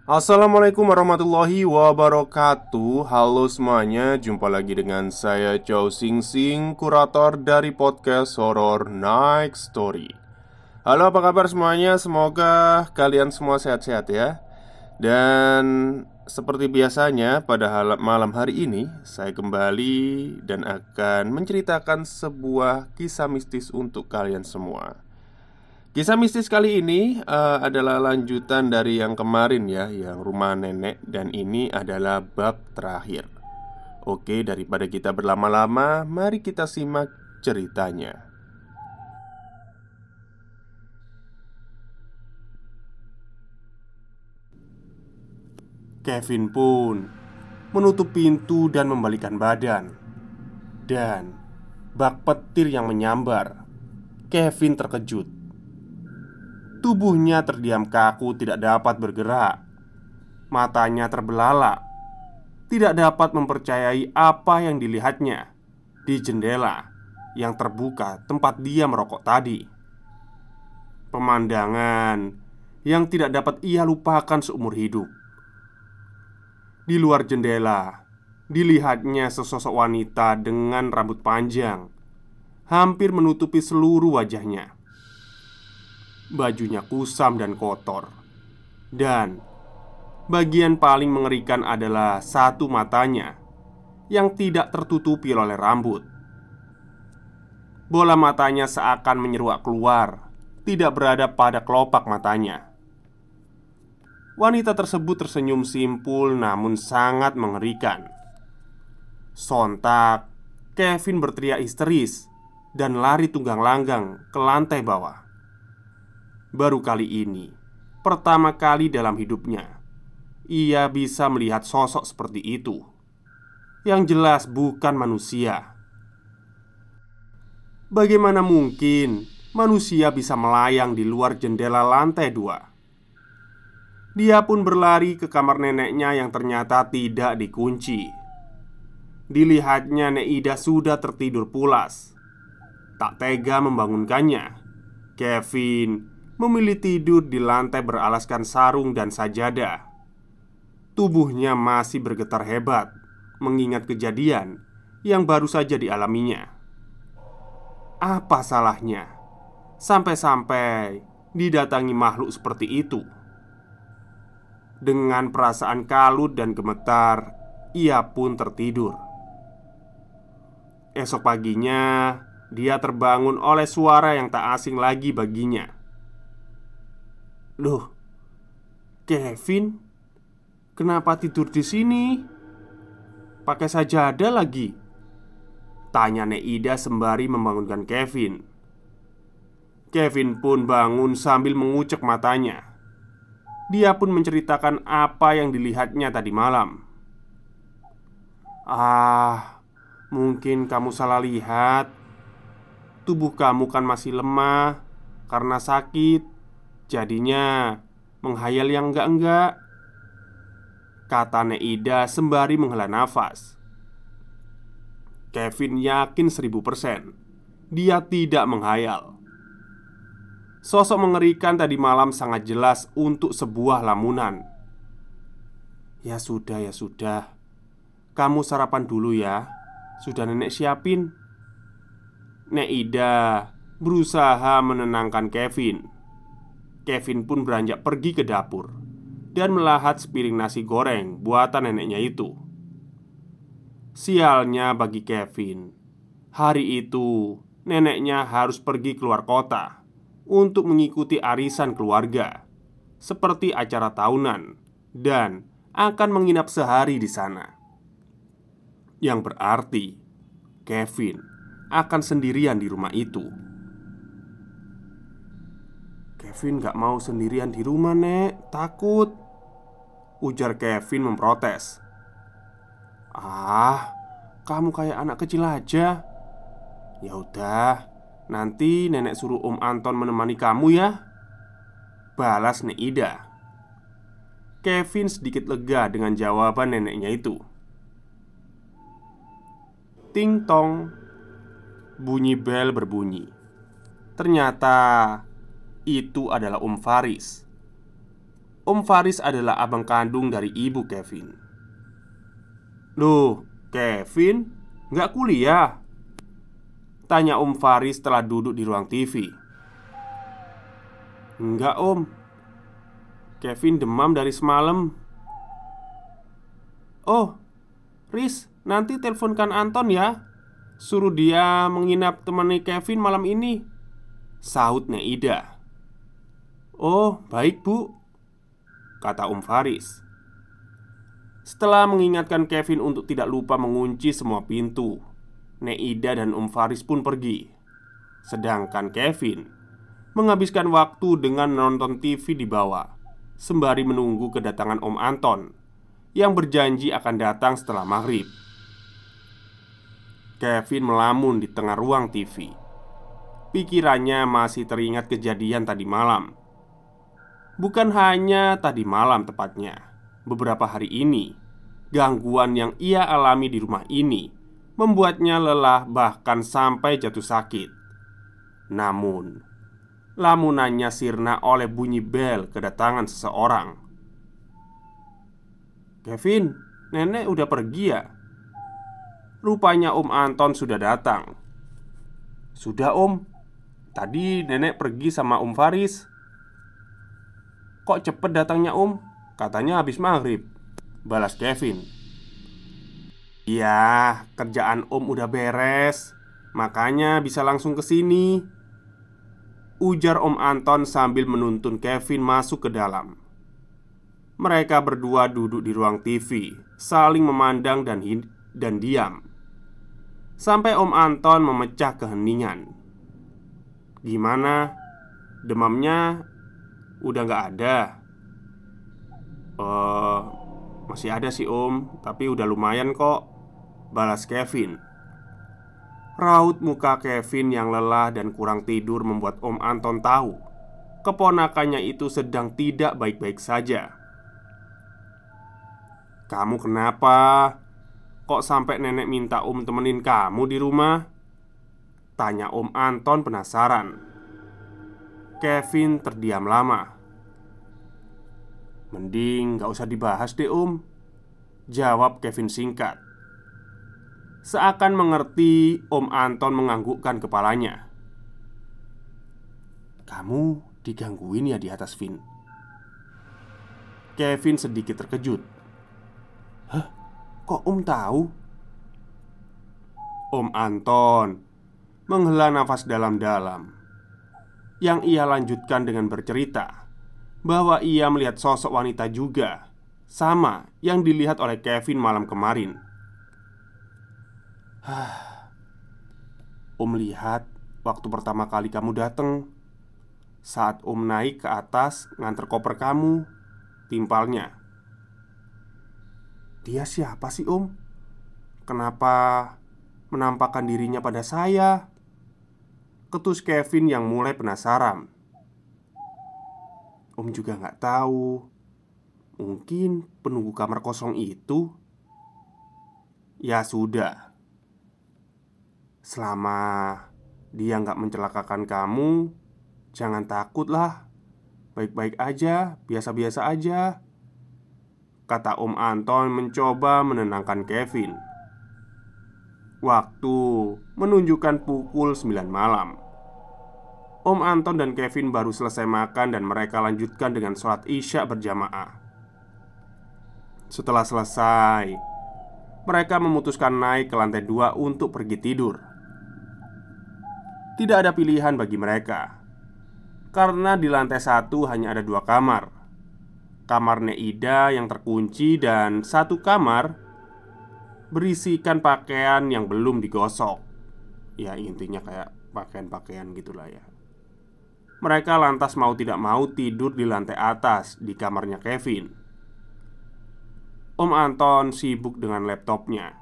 Assalamualaikum warahmatullahi wabarakatuh. Halo semuanya, jumpa lagi dengan saya Chow Sing Sing, kurator dari podcast Horror Night Story. Halo, apa kabar semuanya? Semoga kalian semua sehat-sehat ya. Dan seperti biasanya pada malam hari ini saya kembali dan akan menceritakan sebuah kisah mistis untuk kalian semua. Kisah mistis kali ini adalah lanjutan dari yang kemarin ya, yang rumah nenek, dan ini adalah bab terakhir. Oke, daripada kita berlama-lama, mari kita simak ceritanya. Kevin pun menutup pintu dan membalikkan badan. Dan bak petir yang menyambar. Kevin terkejut. Tubuhnya terdiam kaku, tidak dapat bergerak. Matanya terbelalak, tidak dapat mempercayai apa yang dilihatnya di jendela yang terbuka tempat dia merokok tadi. Pemandangan yang tidak dapat ia lupakan seumur hidup. Di luar jendela, dilihatnya sesosok wanita dengan rambut panjang, hampir menutupi seluruh wajahnya. Bajunya kusam dan kotor, dan bagian paling mengerikan adalah satu matanya yang tidak tertutupi oleh rambut. Bola matanya seakan menyeruak keluar, tidak berada pada kelopak matanya. Wanita tersebut tersenyum simpul namun sangat mengerikan. Sontak, Kevin berteriak histeris dan lari tunggang-langgang ke lantai bawah. Baru kali ini, pertama kali dalam hidupnya, ia bisa melihat sosok seperti itu. Yang jelas bukan manusia. Bagaimana mungkin manusia bisa melayang di luar jendela lantai 2? Dia pun berlari ke kamar neneknya yang ternyata tidak dikunci. Dilihatnya Nek Ida sudah tertidur pulas. Tak tega membangunkannya, Kevin memilih tidur di lantai beralaskan sarung dan sajadah. Tubuhnya masih bergetar hebat mengingat kejadian yang baru saja dialaminya. Apa salahnya sampai-sampai didatangi makhluk seperti itu? Dengan perasaan kalut dan gemetar, ia pun tertidur. Esok paginya, dia terbangun oleh suara yang tak asing lagi baginya. "Loh, Kevin, kenapa tidur di sini? Pakai sajadah lagi?" tanya Nek Ida sembari membangunkan Kevin. Kevin pun bangun sambil mengucek matanya. Dia pun menceritakan apa yang dilihatnya tadi malam. Mungkin kamu salah lihat. Tubuh kamu kan masih lemah karena sakit, jadinya menghayal yang enggak-enggak," kata Nek Ida sembari menghela nafas. Kevin yakin 1000% dia tidak menghayal. Sosok mengerikan tadi malam sangat jelas untuk sebuah lamunan. Ya sudah, ya sudah. Kamu sarapan dulu ya. Sudah nenek siapin." Nek Ida berusaha menenangkan Kevin. Kevin pun beranjak pergi ke dapur dan melahap sepiring nasi goreng buatan neneknya itu. Sialnya bagi Kevin, hari itu neneknya harus pergi keluar kota untuk mengikuti arisan keluarga, seperti acara tahunan, dan akan menginap sehari di sana. Yang berarti Kevin akan sendirian di rumah itu. "Kevin gak mau sendirian di rumah, Nek. Takut," ujar Kevin memprotes. Kamu kayak anak kecil aja. Ya udah, nanti nenek suruh Om Anton menemani kamu ya," balas Nek Ida. Kevin sedikit lega dengan jawaban neneknya itu. Ting tong. Bunyi bel berbunyi. Ternyata itu adalah Om Faris. Om Faris adalah abang kandung dari ibu Kevin. "Loh, Kevin nggak kuliah?" tanya Om Faris setelah duduk di ruang TV. "Enggak om, Kevin demam dari semalam." "Oh, Riz, nanti teleponkan Anton ya. Suruh dia menginap temani Kevin malam ini," sahut Neida. "Oh, baik bu," kata Om Faris. Setelah mengingatkan Kevin untuk tidak lupa mengunci semua pintu, Neida dan Om Faris pun pergi. Sedangkan Kevin menghabiskan waktu dengan menonton TV di bawah, sembari menunggu kedatangan Om Anton yang berjanji akan datang setelah maghrib. Kevin melamun di tengah ruang TV. Pikirannya masih teringat kejadian tadi malam. Bukan hanya tadi malam tepatnya, beberapa hari ini, gangguan yang ia alami di rumah ini membuatnya lelah bahkan sampai jatuh sakit. Namun, lamunannya sirna oleh bunyi bel kedatangan seseorang. "Kevin, nenek udah pergi ya?" Rupanya Om Anton sudah datang. "Sudah om, tadi nenek pergi sama Om Faris." "Kok cepet datangnya om? Katanya habis maghrib," balas Kevin. "Iya, kerjaan om udah beres, makanya bisa langsung ke sini," ujar Om Anton sambil menuntun Kevin masuk ke dalam. Mereka berdua duduk di ruang TV, saling memandang dan diam. Sampai Om Anton memecah keheningan. "Gimana? Demamnya udah gak ada?" Masih ada sih om, tapi udah lumayan kok," balas Kevin. Raut muka Kevin yang lelah dan kurang tidur membuat Om Anton tahu keponakannya itu sedang tidak baik-baik saja. "Kamu kenapa? Kok sampai nenek minta om temenin kamu di rumah?" tanya Om Anton penasaran. Kevin terdiam lama. "Mending gak usah dibahas deh om," jawab Kevin singkat. Seakan mengerti, Om Anton menganggukkan kepalanya. "Kamu digangguin ya di atas, Vin?" Kevin sedikit terkejut. "Hah? Kok om tahu?" Om Anton menghela nafas dalam-dalam. Yang ia lanjutkan dengan bercerita bahwa ia melihat sosok wanita juga, sama yang dilihat oleh Kevin malam kemarin. "Om lihat waktu pertama kali kamu datang, saat om naik ke atas nganter koper kamu," timpalnya. "Dia siapa sih om? Kenapa menampakkan dirinya pada saya?" ketus Kevin yang mulai penasaran. "Om juga gak tahu. Mungkin penunggu kamar kosong itu." "Ya sudah, selama dia gak mencelakakan kamu, jangan takutlah. Baik-baik aja, biasa-biasa aja," kata Om Anton mencoba menenangkan Kevin. Waktu menunjukkan pukul 9 malam. Om Anton dan Kevin baru selesai makan dan mereka lanjutkan dengan sholat Isya berjamaah. Setelah selesai, mereka memutuskan naik ke lantai 2 untuk pergi tidur. Tidak ada pilihan bagi mereka, karena di lantai 1 hanya ada 2 kamar. Kamar Neida yang terkunci dan satu kamar berisikan pakaian yang belum digosok. Ya intinya kayak pakaian-pakaian gitulah ya. Mereka lantas mau tidak mau tidur di lantai atas di kamarnya Kevin. Om Anton sibuk dengan laptopnya,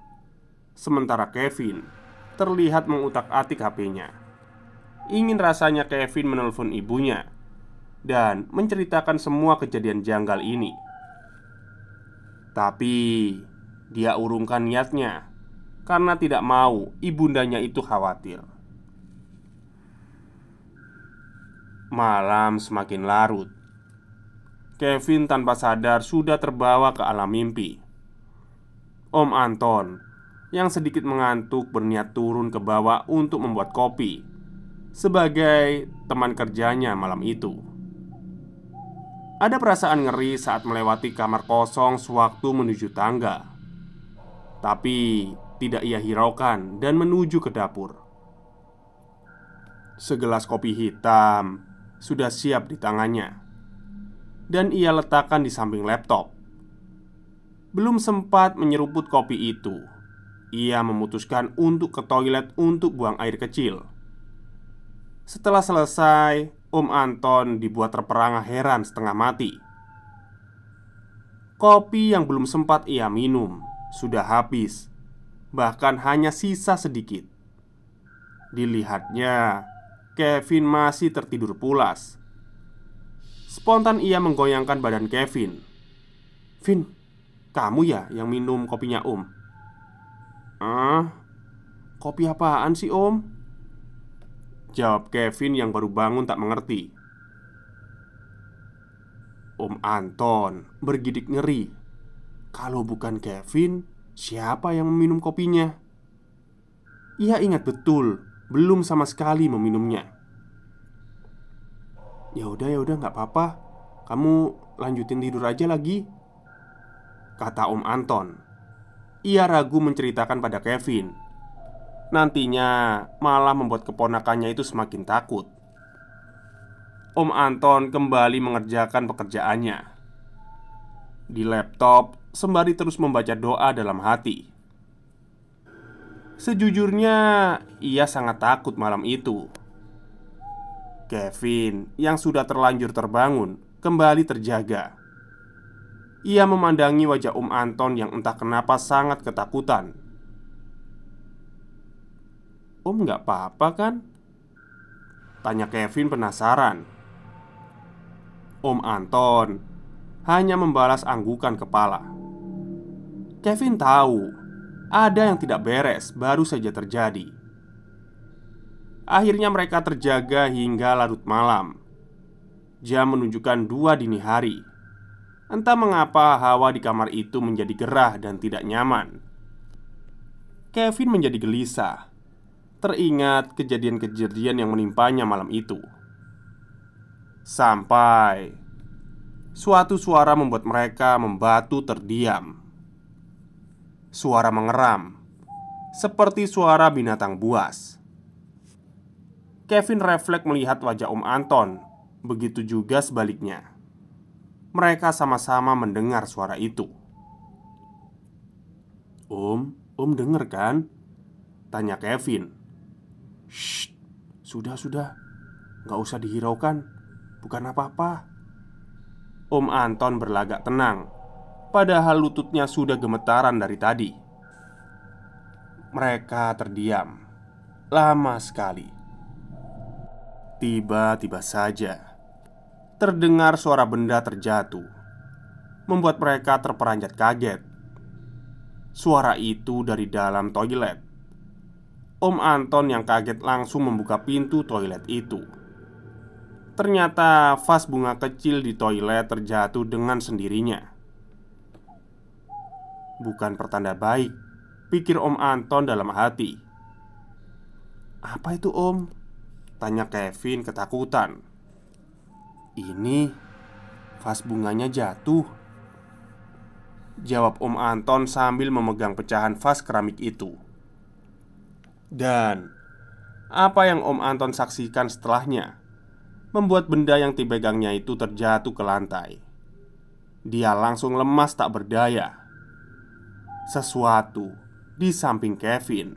sementara Kevin terlihat mengutak-atik HP-nya. Ingin rasanya Kevin menelpon ibunya dan menceritakan semua kejadian janggal ini. Tapi dia urungkan niatnya karena tidak mau ibundanya itu khawatir. Malam semakin larut. Kevin tanpa sadar sudah terbawa ke alam mimpi. Om Anton yang sedikit mengantuk berniat turun ke bawah untuk membuat kopi sebagai teman kerjanya malam itu. Ada perasaan ngeri saat melewati kamar kosong sewaktu menuju tangga. Tapi tidak ia hiraukan dan menuju ke dapur. Segelas kopi hitam sudah siap di tangannya, dan ia letakkan di samping laptop. Belum sempat menyeruput kopi itu, ia memutuskan untuk ke toilet untuk buang air kecil. Setelah selesai, Om Anton dibuat terperangah heran setengah mati. Kopi yang belum sempat ia minum sudah habis, bahkan hanya sisa sedikit. Dilihatnya, Kevin masih tertidur pulas. Spontan ia menggoyangkan badan Kevin. "Vin, kamu ya yang minum kopinya Om?" Kopi apaan sih Om?" jawab Kevin yang baru bangun tak mengerti. Om Anton bergidik ngeri. Kalau bukan Kevin, siapa yang meminum kopinya? Ia ingat betul, belum sama sekali meminumnya. Ya udah, nggak apa-apa. Kamu lanjutin tidur aja lagi," kata Om Anton. Ia ragu menceritakan pada Kevin. Nantinya malah membuat keponakannya itu semakin takut. Om Anton kembali mengerjakan pekerjaannya di laptop sembari terus membaca doa dalam hati. Sejujurnya, ia sangat takut malam itu. Kevin yang sudah terlanjur terbangun kembali terjaga. Ia memandangi wajah Om Anton yang entah kenapa sangat ketakutan. "Om nggak apa-apa kan?" tanya Kevin penasaran. Om Anton hanya membalas anggukan kepala. Kevin tahu ada yang tidak beres baru saja terjadi. Akhirnya mereka terjaga hingga larut malam. Jam menunjukkan 2 dini hari. Entah mengapa hawa di kamar itu menjadi gerah dan tidak nyaman. Kevin menjadi gelisah, teringat kejadian-kejadian yang menimpanya malam itu. Sampai suatu suara membuat mereka membatu terdiam. Suara mengeram, seperti suara binatang buas. Kevin refleks melihat wajah Om Anton. Begitu juga sebaliknya. Mereka sama-sama mendengar suara itu. Om denger kan?" tanya Kevin. "Shh, sudah, nggak usah dihiraukan. Bukan apa-apa." Om Anton berlagak tenang, padahal lututnya sudah gemetaran dari tadi. Mereka terdiam lama sekali. Tiba-tiba saja terdengar suara benda terjatuh, membuat mereka terperanjat kaget. Suara itu dari dalam toilet. Om Anton yang kaget langsung membuka pintu toilet itu. Ternyata vas bunga kecil di toilet terjatuh dengan sendirinya. Bukan pertanda baik, pikir Om Anton dalam hati. "Apa itu Om?" tanya Kevin ketakutan. "Ini vas bunganya jatuh," jawab Om Anton sambil memegang pecahan vas keramik itu. Dan apa yang Om Anton saksikan setelahnya membuat benda yang dipegangnya itu terjatuh ke lantai. Dia langsung lemas tak berdaya. Sesuatu di samping Kevin.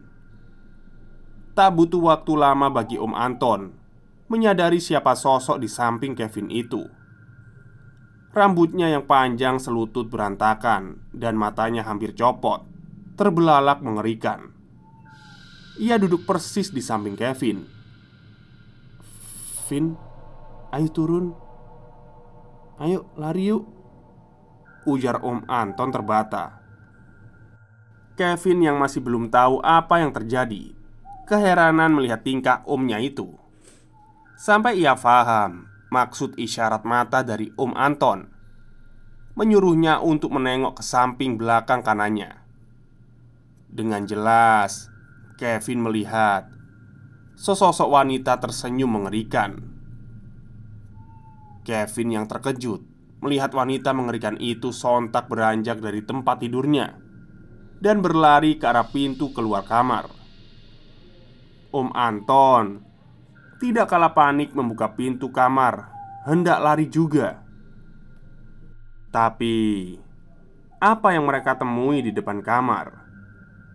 Tak butuh waktu lama bagi Om Anton menyadari siapa sosok di samping Kevin itu. Rambutnya yang panjang selutut berantakan dan matanya hampir copot, terbelalak mengerikan. Ia duduk persis di samping Kevin. "Vin, ayo turun. Ayo lari yuk," ujar Om Anton terbata. Kevin yang masih belum tahu apa yang terjadi keheranan melihat tingkah omnya itu. Sampai ia paham maksud isyarat mata dari Om Anton menyuruhnya untuk menengok ke samping belakang kanannya. Dengan jelas, Kevin melihat sesosok wanita tersenyum mengerikan. Kevin yang terkejut melihat wanita mengerikan itu sontak beranjak dari tempat tidurnya dan berlari ke arah pintu keluar kamar. Om Anton tidak kalah panik membuka pintu kamar, hendak lari juga. Tapi apa yang mereka temui di depan kamar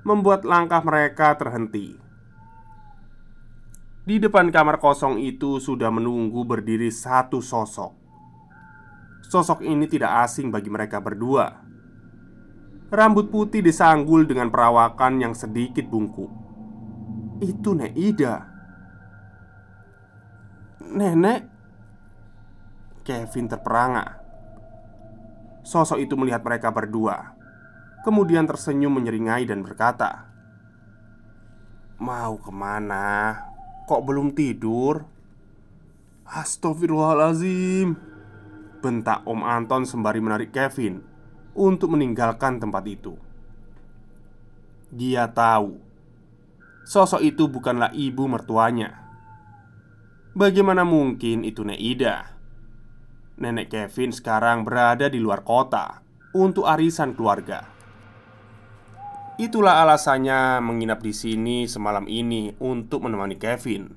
membuat langkah mereka terhenti. Di depan kamar kosong itu sudah menunggu berdiri satu sosok. Sosok ini tidak asing bagi mereka berdua. Rambut putih disanggul dengan perawakan yang sedikit bungkuk. Itu Nek Ida. "Nenek?" Kevin terperangah. Sosok itu melihat mereka berdua, kemudian tersenyum menyeringai dan berkata, "Mau kemana? Kok belum tidur?" "Astagfirullahaladzim," bentak Om Anton sembari menarik Kevin untuk meninggalkan tempat itu. Dia tahu sosok itu bukanlah ibu mertuanya. Bagaimana mungkin itu Nek Ida? Nenek Kevin sekarang berada di luar kota untuk arisan keluarga. Itulah alasannya menginap di sini semalam ini untuk menemani Kevin.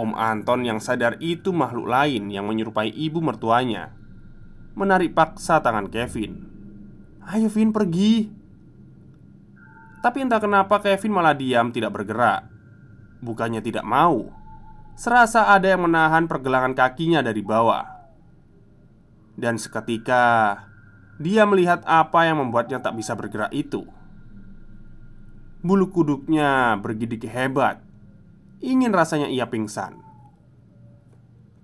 Om Anton yang sadar itu makhluk lain yang menyerupai ibu mertuanya menarik paksa tangan Kevin. "Ayo Vin, pergi." Tapi entah kenapa Kevin malah diam tidak bergerak. Bukannya tidak mau, serasa ada yang menahan pergelangan kakinya dari bawah. Dan seketika dia melihat apa yang membuatnya tak bisa bergerak itu. Bulu kuduknya bergidik hebat. Ingin rasanya ia pingsan.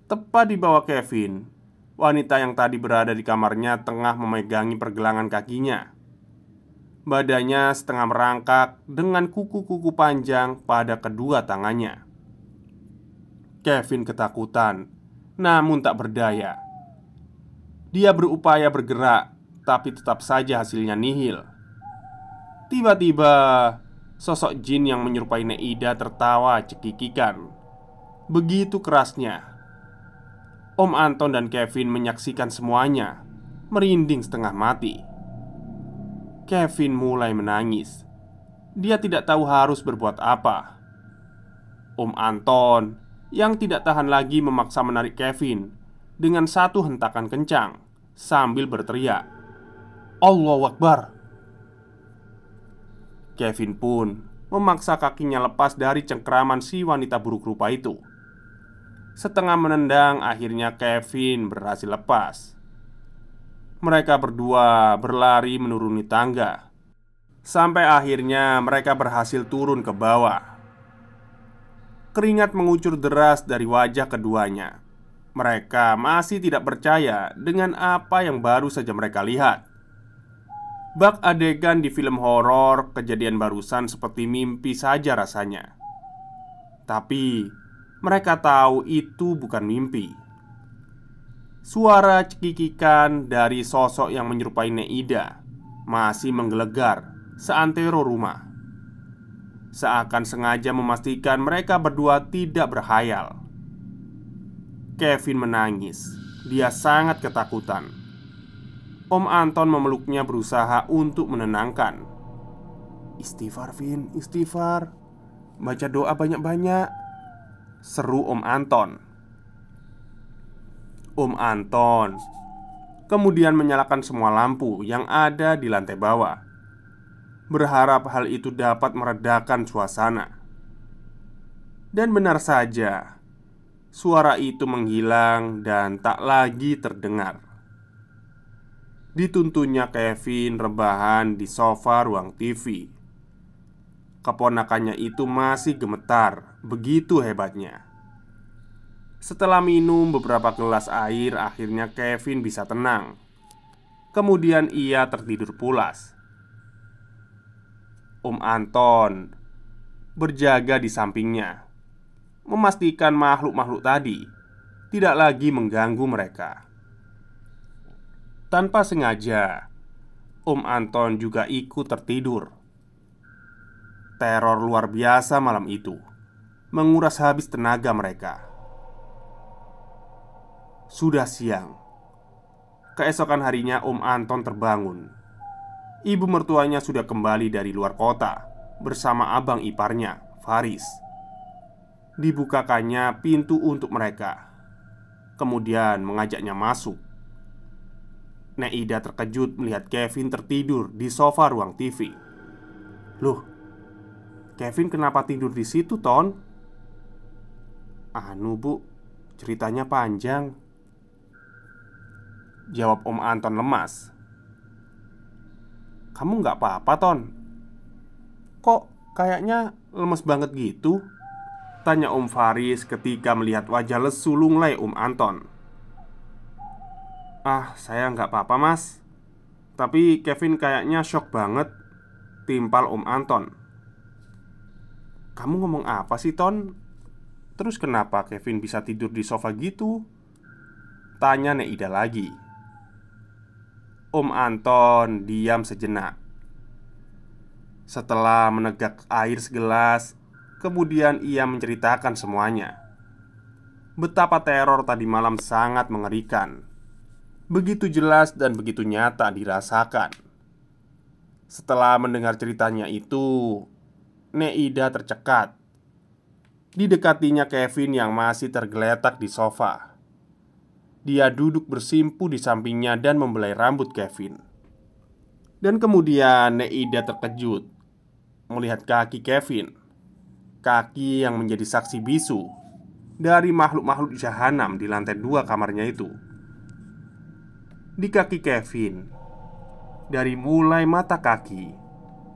Tepat di bawah Kevin, wanita yang tadi berada di kamarnya tengah memegangi pergelangan kakinya. Badannya setengah merangkak dengan kuku-kuku panjang pada kedua tangannya. Kevin ketakutan, namun tak berdaya. Dia berupaya bergerak, tapi tetap saja hasilnya nihil. Tiba-tiba, sosok jin yang menyerupai Nek Ida tertawa cekikikan. Begitu kerasnya. Om Anton dan Kevin menyaksikan semuanya, merinding setengah mati. Kevin mulai menangis. Dia tidak tahu harus berbuat apa. Om Anton yang tidak tahan lagi memaksa menarik Kevin dengan satu hentakan kencang sambil berteriak, "Allahu Akbar!" Kevin pun memaksa kakinya lepas dari cengkraman si wanita buruk rupa itu. Setengah menendang, akhirnya Kevin berhasil lepas. Mereka berdua berlari menuruni tangga sampai akhirnya mereka berhasil turun ke bawah. Keringat mengucur deras dari wajah keduanya. Mereka masih tidak percaya dengan apa yang baru saja mereka lihat. Bak adegan di film horor, kejadian barusan seperti mimpi saja rasanya. Tapi mereka tahu itu bukan mimpi. Suara cekikikan dari sosok yang menyerupai Nek Ida masih menggelegar seantero rumah. Seakan sengaja memastikan mereka berdua tidak berhayal. Kevin menangis. Dia sangat ketakutan. Om Anton memeluknya berusaha untuk menenangkan. "Istighfar Vin, istighfar. Baca doa banyak-banyak," seru Om Anton. Om Anton kemudian menyalakan semua lampu yang ada di lantai bawah, berharap hal itu dapat meredakan suasana. Dan benar saja, suara itu menghilang dan tak lagi terdengar. Dituntunnya Kevin rebahan di sofa ruang TV. Keponakannya itu masih gemetar, begitu hebatnya. Setelah minum beberapa gelas air, akhirnya Kevin bisa tenang. Kemudian ia tertidur pulas. Om Anton berjaga di sampingnya, memastikan makhluk-makhluk tadi tidak lagi mengganggu mereka. Tanpa sengaja, Om Anton juga ikut tertidur. Teror luar biasa malam itu menguras habis tenaga mereka. Sudah siang. Keesokan harinya Om Anton terbangun. Ibu mertuanya sudah kembali dari luar kota bersama abang iparnya, Faris. Dibukakannya pintu untuk mereka, kemudian mengajaknya masuk. Nek Ida terkejut melihat Kevin tertidur di sofa ruang TV. "Loh, Kevin kenapa tidur di situ, Ton?" "Anu, Bu, ceritanya panjang," jawab Om Anton lemas. "Kamu nggak apa-apa, Ton? Kok kayaknya lemes banget gitu?" tanya Om Faris ketika melihat wajah lesu lunglai Om Anton. "Ah, saya nggak apa-apa, Mas. Tapi Kevin kayaknya shock banget," timpal Om Anton. "Kamu ngomong apa sih, Ton? Terus kenapa Kevin bisa tidur di sofa gitu?" tanya Nek Ida lagi. Om Anton diam sejenak. Setelah menegak air segelas, kemudian ia menceritakan semuanya. Betapa teror tadi malam sangat mengerikan. Begitu jelas dan begitu nyata dirasakan. Setelah mendengar ceritanya itu, Nek Ida tercekat. Didekatinya Kevin yang masih tergeletak di sofa. Dia duduk bersimpu di sampingnya dan membelai rambut Kevin. Dan kemudian Nek Ida terkejut melihat kaki Kevin. Kaki yang menjadi saksi bisu dari makhluk-makhluk jahanam di lantai 2 kamarnya itu. Di kaki Kevin, dari mulai mata kaki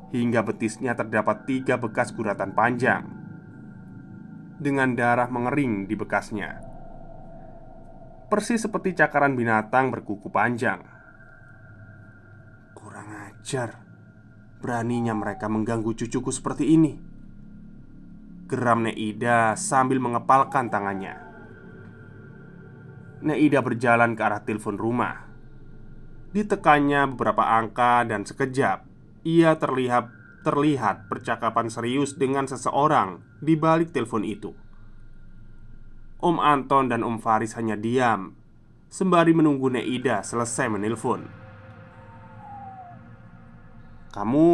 hingga betisnya terdapat 3 bekas guratan panjang dengan darah mengering di bekasnya. Persis seperti cakaran binatang berkuku panjang. "Kurang ajar, beraninya mereka mengganggu cucuku seperti ini," geram Nek Ida sambil mengepalkan tangannya. Nek Ida berjalan ke arah telepon rumah. Ditekannya beberapa angka dan sekejap ia terlihat percakapan serius dengan seseorang di balik telepon itu. Om Anton dan Om Faris hanya diam sembari menunggu Nek Ida selesai menelpon. "Kamu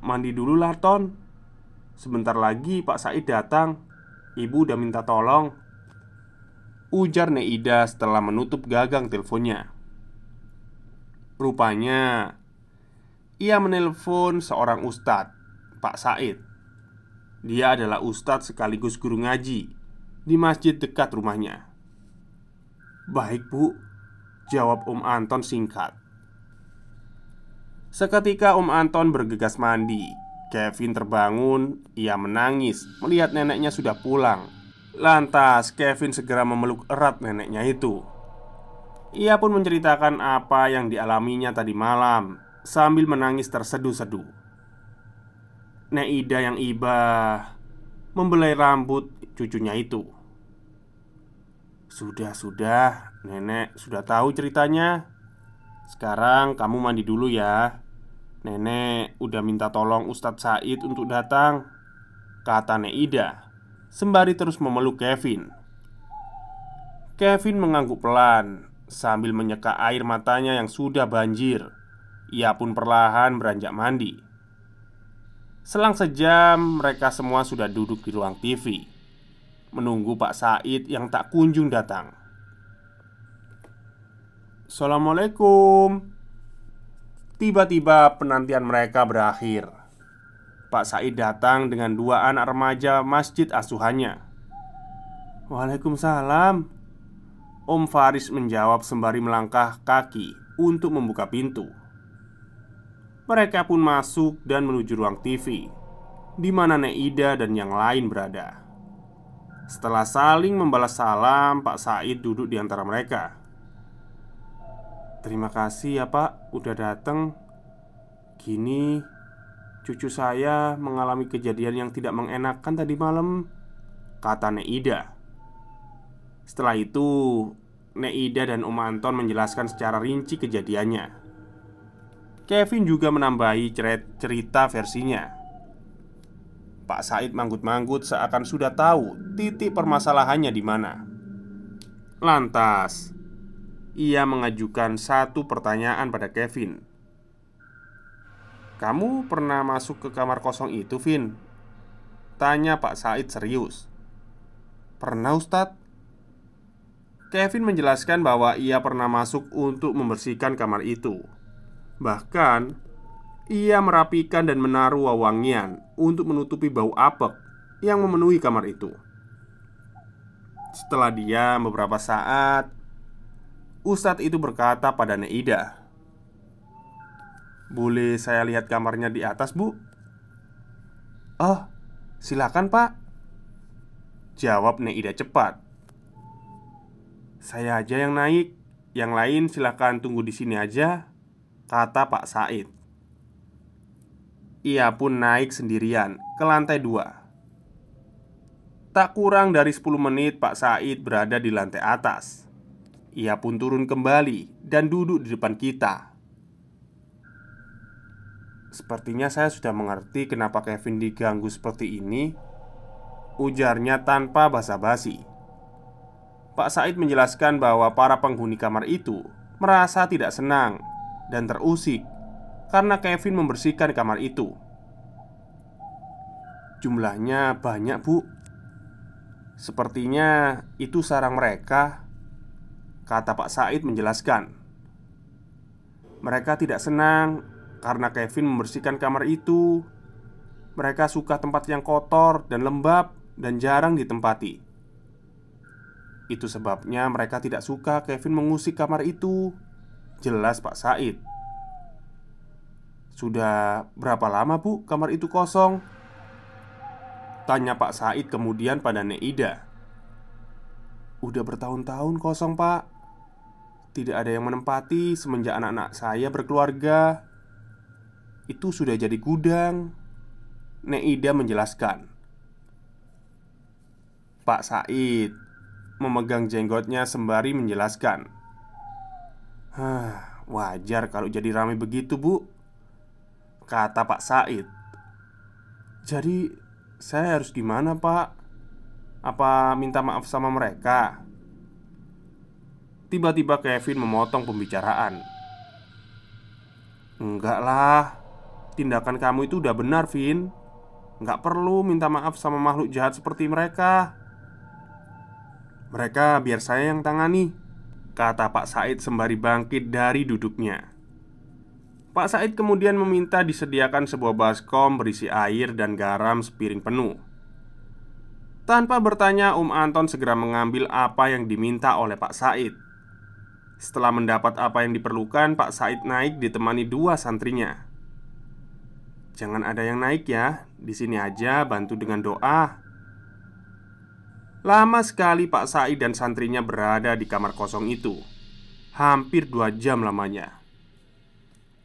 mandi dulu lah, Ton. Sebentar lagi Pak Said datang. Ibu udah minta tolong," ujar Nek Ida setelah menutup gagang teleponnya. Rupanya ia menelpon seorang ustadz, Pak Said. Dia adalah ustadz sekaligus guru ngaji di masjid dekat rumahnya. "Baik, Bu," jawab Om Anton singkat. Seketika Om Anton bergegas mandi. Kevin terbangun. Ia menangis melihat neneknya sudah pulang. Lantas Kevin segera memeluk erat neneknya itu. Ia pun menceritakan apa yang dialaminya tadi malam sambil menangis terseduh-seduh. Nek Ida yang iba membelai rambut cucunya itu. Sudah, nenek sudah tahu ceritanya. Sekarang kamu mandi dulu ya. Nenek udah minta tolong Ustadz Said untuk datang," kata Nek Ida sembari terus memeluk Kevin. Kevin mengangguk pelan sambil menyeka air matanya yang sudah banjir. Ia pun perlahan beranjak mandi. Selang sejam mereka semua sudah duduk di ruang TV menunggu Pak Said yang tak kunjung datang. "Assalamualaikum." Tiba-tiba penantian mereka berakhir. Pak Said datang dengan 2 anak remaja masjid asuhannya. "Waalaikumsalam," Om Faris menjawab sembari melangkah kaki untuk membuka pintu. Mereka pun masuk dan menuju ruang TV di mana Nek Ida dan yang lain berada. Setelah saling membalas salam, Pak Said duduk di antara mereka. "Terima kasih ya Pak, udah datang. Gini, cucu saya mengalami kejadian yang tidak mengenakan tadi malam," kata Nek Ida. Setelah itu, Neida dan Om Anton menjelaskan secara rinci kejadiannya. Kevin juga menambahi cerita versinya. Pak Said manggut-manggut seakan sudah tahu titik permasalahannya di mana. Lantas, ia mengajukan satu pertanyaan pada Kevin. "Kamu pernah masuk ke kamar kosong itu, Vin?" tanya Pak Said serius. "Pernah, Ustadz." Kevin menjelaskan bahwa ia pernah masuk untuk membersihkan kamar itu. Bahkan, ia merapikan dan menaruh wewangian untuk menutupi bau apek yang memenuhi kamar itu. Setelah diam beberapa saat, Ustadz itu berkata pada Neida, "Boleh saya lihat kamarnya di atas, Bu?" "Oh, silakan, Pak," jawab Neida cepat. "Saya aja yang naik, yang lain silakan tunggu di sini aja," kata Pak Said. Ia pun naik sendirian ke lantai 2. Tak kurang dari 10 menit Pak Said berada di lantai atas. Ia pun turun kembali dan duduk di depan kita. "Sepertinya saya sudah mengerti kenapa Kevin diganggu seperti ini," ujarnya tanpa basa-basi. Pak Said menjelaskan bahwa para penghuni kamar itu merasa tidak senang dan terusik karena Kevin membersihkan kamar itu. "Jumlahnya banyak, Bu. Sepertinya itu sarang mereka," kata Pak Said menjelaskan. "Mereka tidak senang karena Kevin membersihkan kamar itu. Mereka suka tempat yang kotor dan lembab dan jarang ditempati. Itu sebabnya mereka tidak suka Kevin mengusik kamar itu," jelas Pak Said. "Sudah berapa lama, Bu, kamar itu kosong?" tanya Pak Said kemudian pada Neida. "Udah bertahun-tahun kosong, Pak. Tidak ada yang menempati semenjak anak-anak saya berkeluarga. Itu sudah jadi gudang," Neida menjelaskan. Pak Said memegang jenggotnya sembari menjelaskan, "Wajar kalau jadi ramai begitu, Bu," kata Pak Said. "Jadi saya harus gimana, Pak? Apa minta maaf sama mereka?" Tiba-tiba Kevin memotong pembicaraan. "Enggak lah, tindakan kamu itu udah benar, Vin. Enggak perlu minta maaf sama makhluk jahat seperti mereka. Mereka biar saya yang tangani," kata Pak Said sembari bangkit dari duduknya. Pak Said kemudian meminta disediakan sebuah baskom berisi air dan garam sepiring penuh. Tanpa bertanya, Om Anton segera mengambil apa yang diminta oleh Pak Said. Setelah mendapat apa yang diperlukan, Pak Said naik ditemani 2 santrinya. "Jangan ada yang naik ya, di sini aja bantu dengan doa." Lama sekali Pak Said dan santrinya berada di kamar kosong itu. Hampir 2 jam lamanya.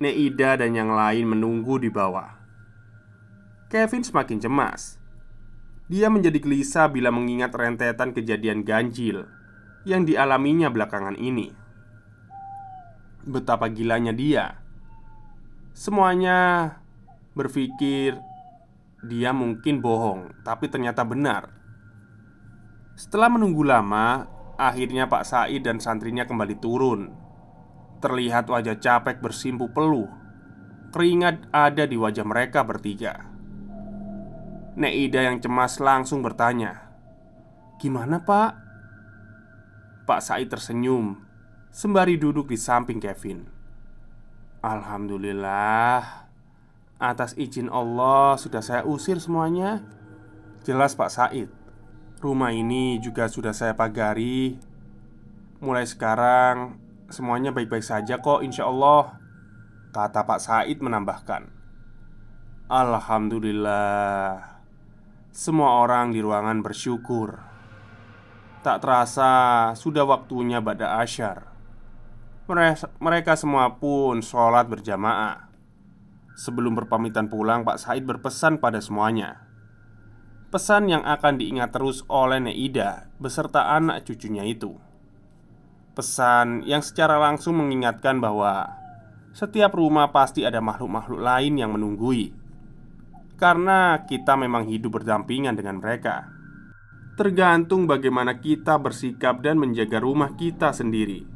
Neida dan yang lain menunggu di bawah. Kevin semakin cemas. Dia menjadi gelisah bila mengingat rentetan kejadian ganjil yang dialaminya belakangan ini. Betapa gilanya dia. Semuanya berpikir dia mungkin bohong, tapi ternyata benar. Setelah menunggu lama, akhirnya Pak Said dan santrinya kembali turun. Terlihat wajah capek bersimpu peluh. Keringat ada di wajah mereka bertiga. Neida yang cemas langsung bertanya, "Gimana, Pak?" Pak Said tersenyum sembari duduk di samping Kevin. "Alhamdulillah, atas izin Allah sudah saya usir semuanya," jelas Pak Said. "Rumah ini juga sudah saya pagari. Mulai sekarang semuanya baik-baik saja kok, insya Allah," kata Pak Said menambahkan. Alhamdulillah. Semua orang di ruangan bersyukur. Tak terasa sudah waktunya ba'da asyar. Mereka semua pun sholat berjamaah. Sebelum berpamitan pulang, Pak Said berpesan pada semuanya. Pesan yang akan diingat terus oleh Neida beserta anak cucunya itu. Pesan yang secara langsung mengingatkan bahwa setiap rumah pasti ada makhluk-makhluk lain yang menunggui, karena kita memang hidup berdampingan dengan mereka. Tergantung bagaimana kita bersikap dan menjaga rumah kita sendiri.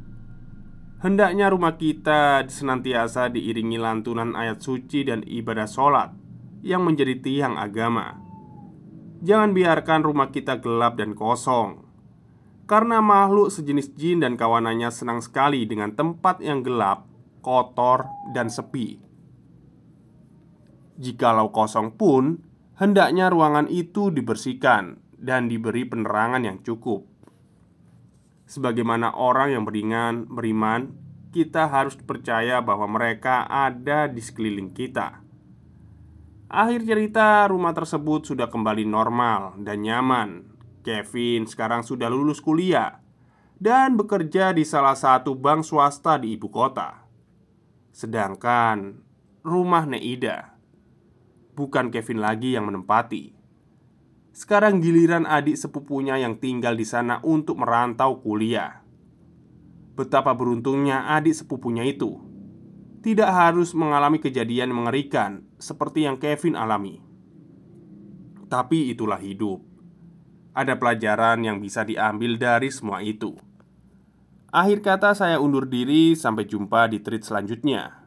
Hendaknya rumah kita senantiasa diiringi lantunan ayat suci dan ibadah sholat yang menjadi tiang agama. Jangan biarkan rumah kita gelap dan kosong, karena makhluk sejenis jin dan kawanannya senang sekali dengan tempat yang gelap, kotor, dan sepi. Jikalau kosong pun, hendaknya ruangan itu dibersihkan dan diberi penerangan yang cukup. Sebagaimana orang yang beriman, kita harus percaya bahwa mereka ada di sekeliling kita. Akhir cerita, rumah tersebut sudah kembali normal dan nyaman. Kevin sekarang sudah lulus kuliah dan bekerja di salah satu bank swasta di ibu kota. Sedangkan rumah Neida, bukan Kevin lagi yang menempati. Sekarang giliran adik sepupunya yang tinggal di sana untuk merantau kuliah. Betapa beruntungnya adik sepupunya itu, tidak harus mengalami kejadian mengerikan seperti yang Kevin alami. Tapi itulah hidup. Ada pelajaran yang bisa diambil dari semua itu. Akhir kata saya undur diri, sampai jumpa di treat selanjutnya.